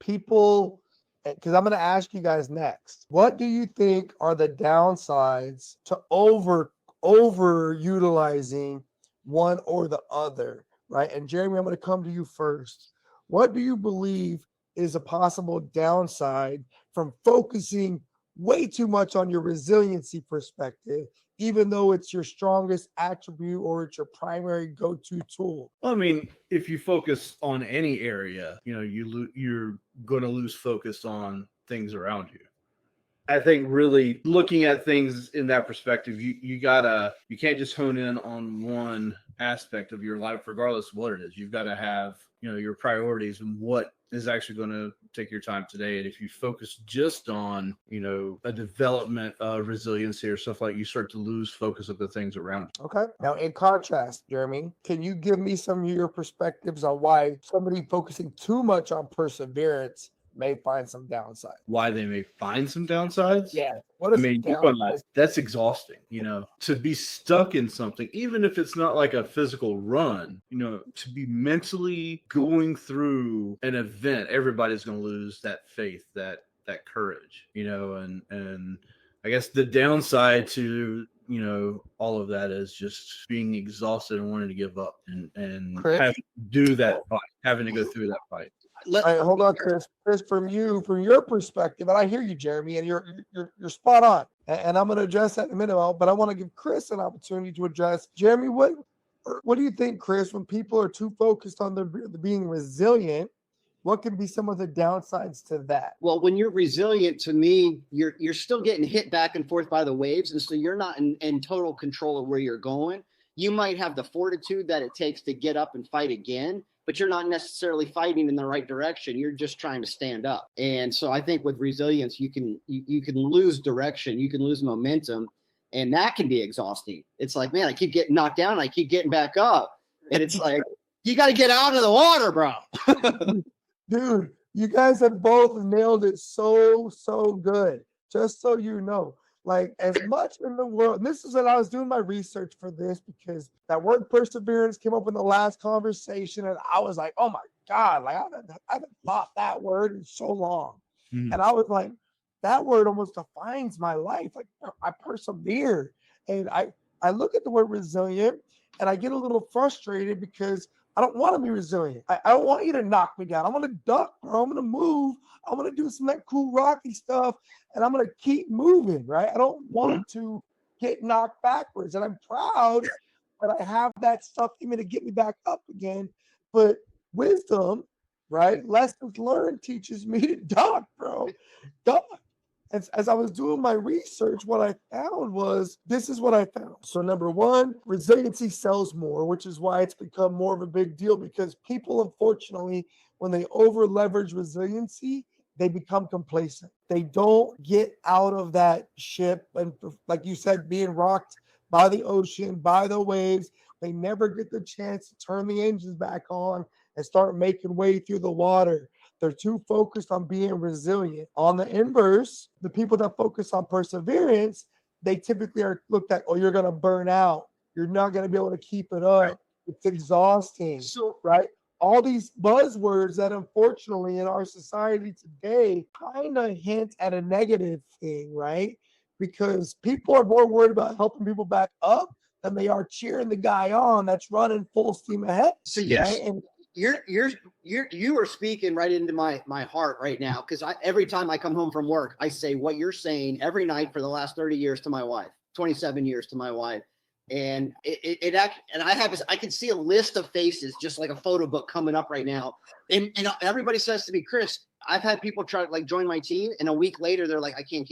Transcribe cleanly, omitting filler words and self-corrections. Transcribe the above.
people, because I'm going to ask you guys next, what do you think are the downsides to overutilizing one or the other, right? And Jeremy, I'm going to come to you first. What do you believe is a possible downside from focusing way too much on your resiliency perspective, even though it's your strongest attribute or it's your primary go-to tool? I mean, if you focus on any area, you're going to lose focus on things around you. I think really looking at things in that perspective, you can't just hone in on one aspect of your life, regardless of what it is. You've got to have, your priorities and what is actually going to take your time today. And if you focus just on, a development of resiliency or stuff like, you start to lose focus of the things around you. Okay. Now, in contrast, Jeremy, can you give me some of your perspectives on why somebody focusing too much on perseverance may find some downside? Why they may find some downsides? Yeah. What is that's exhausting, to be stuck in something, even if it's not like a physical run, to be mentally going through an event, everybody's going to lose that faith, that courage, and I guess the downside to, all of that is just being exhausted and wanting to give up and having to do that fight, having to go through that fight. All right, hold on, Chris. Chris, from your perspective, and I hear you, Jeremy, and you're spot on. And I'm going to address that in a minute, but I want to give Chris an opportunity to address. Jeremy, what do you think, Chris, when people are too focused on the being resilient, what can be some of the downsides to that? Well, when you're resilient, to me, you're still getting hit back and forth by the waves, and so you're not in total control of where you're going. You might have the fortitude that it takes to get up and fight again, but you're not necessarily fighting in the right direction. You're just trying to stand up. And so I think with resilience, you can lose direction, you can lose momentum, and that can be exhausting. It's like, man, I keep getting knocked down, I keep getting back up. And it's like, you got to get out of the water, bro. Dude, you guys have both nailed it so good. Just so you know. Like, as much in the world, and this is when I was doing my research for this, because that word perseverance came up in the last conversation, and I was like, oh my God, like I haven't thought that word in so long. Mm-hmm. And I was like, that word almost defines my life. Like, I persevere. And I look at the word resilient and I get a little frustrated because I don't want to be resilient. I don't want you to knock me down. I'm going to duck, bro. I'm going to move. I'm going to do some of that cool rocky stuff, and I'm going to keep moving, right? I don't want to get knocked backwards, and I'm proud that I have that stuff in me to get me back up again. But wisdom, right, lessons learned teaches me to duck, bro. Duck. As I was doing my research, what I found was, this is what I found. So number one, resiliency sells more, which is why it's become more of a big deal, because people, unfortunately, when they over leverage resiliency, they become complacent. They don't get out of that ship. And like you said, being rocked by the ocean, by the waves, they never get the chance to turn the engines back on and start making way through the water. They're too focused on being resilient. On the inverse, the people that focus on perseverance, they typically are looked at, oh, you're going to burn out. You're not going to be able to keep it up. Right. It's exhausting, right? All these buzzwords that, unfortunately, in our society today kind of hint at a negative thing, right? Because people are more worried about helping people back up than they are cheering the guy on that's running full steam ahead. So yes. Right? And you are speaking right into my heart right now, because every time I come home from work, I say what you're saying every night for the last 30 years to my wife, 27 years to my wife, and I can see a list of faces, just like a photo book coming up right now, and everybody says to me, Chris, I've had people try to like join my team, and a week later they're like, I can't keep